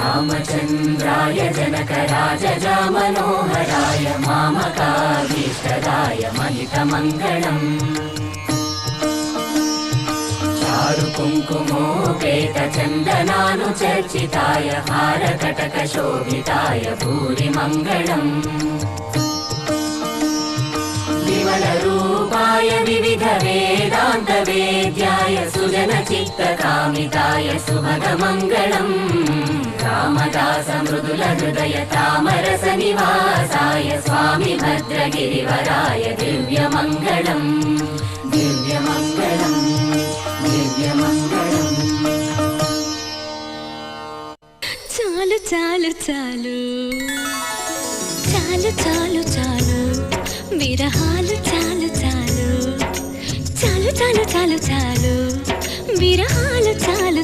रामचन्द्राय जनकराजजामनोहराय मामकाभीष्टदाय महितमङ्गलम् चारुकुङ्कुमोपेतचन्दनानुचर्चिताय हारकटकशोभिताय भूरिमङ्गलम् विमलरूपाय विविधवेदान्तवेद्याय सुजनचित्तकामिताय सुभगमङ्गलम् रामदासमृदुलहृदय तामरसनिवासाय स्वामि भद्रगिरिवराय दिव्यमङ्गलम् दिव्यमङ्गलम् दिव्यमङ्गलम् చాలు చాలు చాలు చాలు చాలు చాలు విరహాలు చాలు చాలు చాలు చాలు చాలు చాలు విరహాలు చాలు